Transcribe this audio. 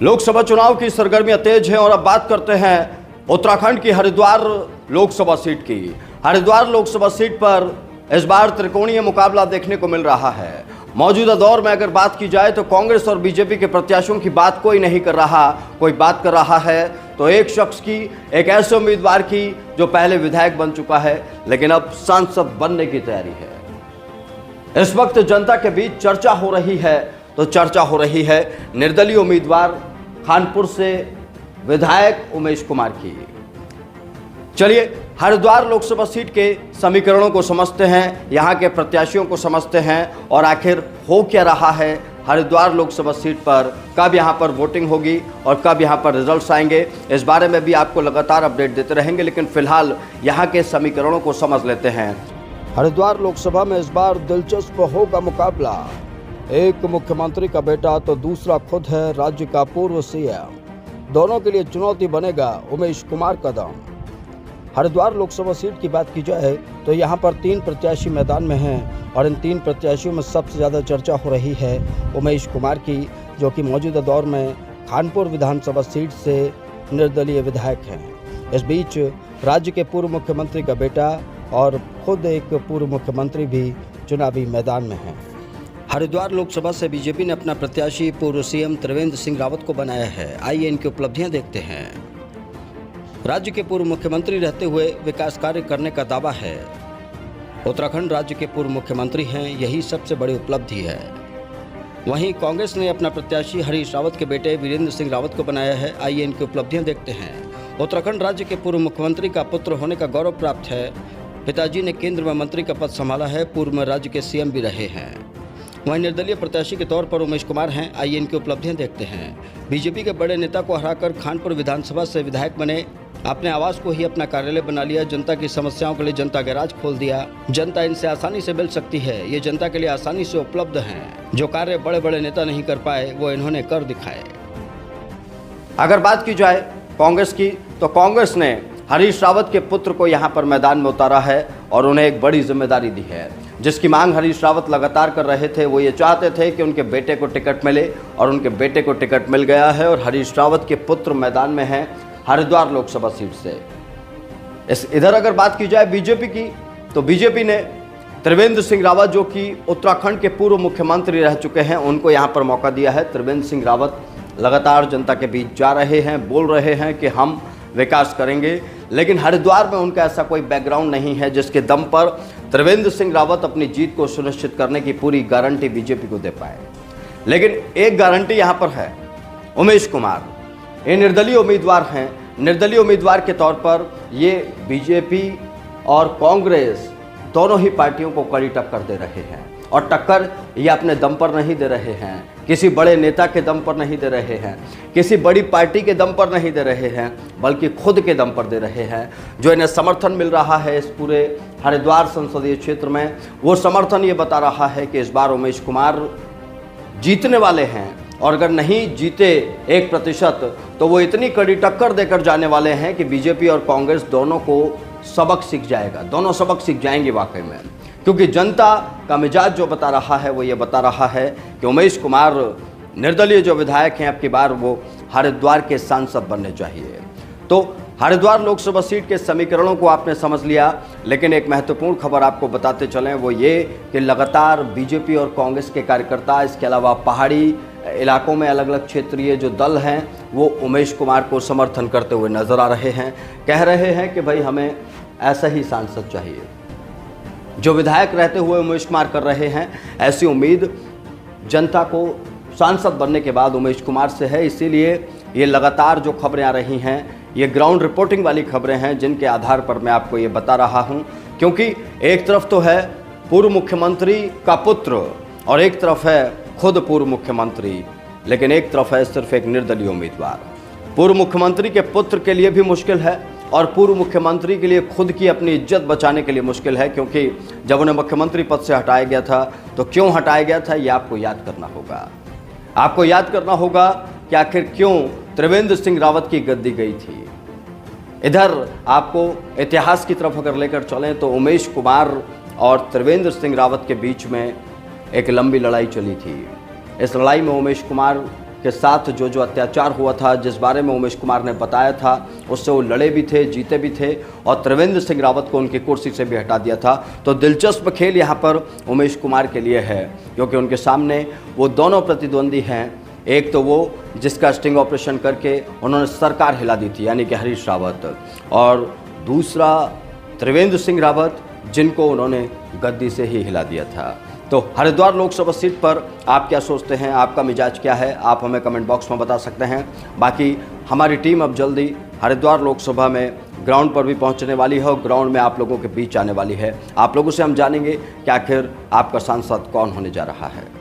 लोकसभा चुनाव की सरगर्मियां तेज हैं और अब बात करते हैं उत्तराखंड की हरिद्वार लोकसभा सीट की। हरिद्वार लोकसभा सीट पर इस बार त्रिकोणीय मुकाबला देखने को मिल रहा है। मौजूदा दौर में अगर बात की जाए तो कांग्रेस और बीजेपी के प्रत्याशियों की बात कोई नहीं कर रहा। कोई बात कर रहा है तो एक शख्स की, एक ऐसे उम्मीदवार की जो पहले विधायक बन चुका है लेकिन अब सांसद बनने की तैयारी है। इस वक्त जनता के बीच चर्चा हो रही है तो चर्चा हो रही है निर्दलीय उम्मीदवार खानपुर से विधायक उमेश कुमार की। चलिए हरिद्वार लोकसभा सीट के समीकरणों को समझते हैं, यहां के प्रत्याशियों को समझते हैं और आखिर हो क्या रहा है हरिद्वार लोकसभा सीट पर, कब यहां पर वोटिंग होगी और कब यहां पर रिजल्ट्स आएंगे। इस बारे में भी आपको लगातार अपडेट देते रहेंगे, लेकिन फिलहाल यहां के समीकरणों को समझ लेते हैं। हरिद्वार लोकसभा में इस बार दिलचस्प होगा मुकाबला। एक मुख्यमंत्री का बेटा तो दूसरा खुद है राज्य का पूर्व सीएम। दोनों के लिए चुनौती बनेगा उमेश कुमार का दम। हरिद्वार लोकसभा सीट की बात की जाए तो यहां पर 3 प्रत्याशी मैदान में हैं और इन 3 प्रत्याशियों में सबसे ज़्यादा चर्चा हो रही है उमेश कुमार की, जो कि मौजूदा दौर में खानपुर विधानसभा सीट से निर्दलीय विधायक हैं। इस बीच राज्य के पूर्व मुख्यमंत्री का बेटा और खुद एक पूर्व मुख्यमंत्री भी चुनावी मैदान में हैं। हरिद्वार लोकसभा से बीजेपी ने अपना प्रत्याशी पूर्व सीएम त्रिवेंद्र सिंह रावत को बनाया है। आइए इनकी उपलब्धियां देखते हैं। राज्य के पूर्व मुख्यमंत्री रहते हुए विकास कार्य करने का दावा है। उत्तराखंड राज्य के पूर्व मुख्यमंत्री हैं, यही सबसे बड़ी उपलब्धि है। वहीं कांग्रेस ने अपना प्रत्याशी हरीश रावत के बेटे वीरेंद्र सिंह रावत को बनाया है। आइए इनकी उपलब्धियां देखते हैं। उत्तराखंड राज्य के पूर्व मुख्यमंत्री का पुत्र होने का गौरव प्राप्त है। पिताजी ने केंद्र में मंत्री का पद संभाला है, पूर्व में राज्य के सीएम भी रहे हैं। वहीं निर्दलीय प्रत्याशी के तौर पर उमेश कुमार हैं। आइए इनकी उपलब्धियां देखते हैं। बीजेपी के बड़े नेता को हराकर खानपुर विधानसभा से विधायक बने, अपने आवास को ही अपना कार्यालय बना लिया, जनता की समस्याओं के लिए जनता गैराज खोल दिया। जनता इनसे आसानी से मिल सकती है, ये जनता के लिए आसानी से उपलब्ध हैं। जो कार्य बड़े बड़े नेता नहीं कर पाए वो इन्होंने कर दिखाए। अगर बात की जाए कांग्रेस की तो कांग्रेस ने हरीश रावत के पुत्र को यहां पर मैदान में उतारा है और उन्हें एक बड़ी जिम्मेदारी दी है, जिसकी मांग हरीश रावत लगातार कर रहे थे। वो ये चाहते थे कि उनके बेटे को टिकट मिले और उनके बेटे को टिकट मिल गया है और हरीश रावत के पुत्र मैदान में हैं हरिद्वार लोकसभा सीट से। इधर अगर बात की जाए बीजेपी की तो बीजेपी ने त्रिवेंद्र सिंह रावत, जो कि उत्तराखंड के पूर्व मुख्यमंत्री रह चुके हैं, उनको यहाँ पर मौका दिया है। त्रिवेंद्र सिंह रावत लगातार जनता के बीच जा रहे हैं, बोल रहे हैं कि हम विकास करेंगे, लेकिन हरिद्वार में उनका ऐसा कोई बैकग्राउंड नहीं है जिसके दम पर त्रिवेंद्र सिंह रावत अपनी जीत को सुनिश्चित करने की पूरी गारंटी बीजेपी को दे पाए। लेकिन एक गारंटी यहां पर है, उमेश कुमार ये निर्दलीय उम्मीदवार हैं। निर्दलीय उम्मीदवार के तौर पर ये बीजेपी और कांग्रेस दोनों ही पार्टियों को कड़ी टक्कर दे रहे हैं और टक्कर ये अपने दम पर नहीं दे रहे हैं, किसी बड़े नेता के दम पर नहीं दे रहे हैं, किसी बड़ी पार्टी के दम पर नहीं दे रहे हैं, बल्कि खुद के दम पर दे रहे हैं। जो इन्हें समर्थन मिल रहा है इस पूरे हरिद्वार संसदीय क्षेत्र में, वो समर्थन ये बता रहा है कि इस बार उमेश कुमार जीतने वाले हैं और अगर नहीं जीते 1% तो वो इतनी कड़ी टक्कर देकर जाने वाले हैं कि बीजेपी और कांग्रेस दोनों को सबक सीख जाएगा, दोनों सबक सीख जाएंगे वाकई में। क्योंकि जनता का मिजाज जो बता रहा है वो ये बता रहा है कि उमेश कुमार निर्दलीय जो विधायक हैं अब की बार वो हरिद्वार के सांसद बनने चाहिए। तो हरिद्वार लोकसभा सीट के समीकरणों को आपने समझ लिया, लेकिन एक महत्वपूर्ण खबर आपको बताते चलें वो ये कि लगातार बीजेपी और कांग्रेस के कार्यकर्ता, इसके अलावा पहाड़ी इलाकों में अलग अलग क्षेत्रीय जो दल हैं वो उमेश कुमार को समर्थन करते हुए नजर आ रहे हैं। कह रहे हैं कि भाई हमें ऐसा ही सांसद चाहिए जो विधायक रहते हुए उमेश कुमार कर रहे हैं। ऐसी उम्मीद जनता को सांसद बनने के बाद उमेश कुमार से है। इसीलिए ये लगातार जो खबरें आ रही हैं ये ग्राउंड रिपोर्टिंग वाली खबरें हैं, जिनके आधार पर मैं आपको ये बता रहा हूं। क्योंकि एक तरफ तो है पूर्व मुख्यमंत्री का पुत्र और एक तरफ है खुद पूर्व मुख्यमंत्री, लेकिन एक तरफ है सिर्फ एक निर्दलीय उम्मीदवार। पूर्व मुख्यमंत्री के पुत्र के लिए भी मुश्किल है और पूर्व मुख्यमंत्री के लिए खुद की अपनी इज्जत बचाने के लिए मुश्किल है, क्योंकि जब उन्हें मुख्यमंत्री पद से हटाया गया था तो क्यों हटाया गया था ये आपको याद करना होगा। आपको याद करना होगा कि आखिर क्यों त्रिवेंद्र सिंह रावत की गद्दी गई थी। इधर आपको इतिहास की तरफ अगर लेकर चलें तो उमेश कुमार और त्रिवेंद्र सिंह रावत के बीच में एक लंबी लड़ाई चली थी। इस लड़ाई में उमेश कुमार के साथ जो अत्याचार हुआ था, जिस बारे में उमेश कुमार ने बताया था, उससे वो लड़े भी थे, जीते भी थे और त्रिवेंद्र सिंह रावत को उनकी कुर्सी से भी हटा दिया था। तो दिलचस्प खेल यहाँ पर उमेश कुमार के लिए है, क्योंकि उनके सामने वो दोनों प्रतिद्वंदी हैं। एक तो वो जिसका स्टिंग ऑपरेशन करके उन्होंने सरकार हिला दी थी, यानी कि हरीश रावत, और दूसरा त्रिवेंद्र सिंह रावत, जिनको उन्होंने गद्दी से ही हिला दिया था। तो हरिद्वार लोकसभा सीट पर आप क्या सोचते हैं, आपका मिजाज क्या है, आप हमें कमेंट बॉक्स में बता सकते हैं। बाकी हमारी टीम अब जल्दी हरिद्वार लोकसभा में ग्राउंड पर भी पहुंचने वाली है और ग्राउंड में आप लोगों के बीच आने वाली है। आप लोगों से हम जानेंगे कि आखिर आपका सांसद कौन होने जा रहा है।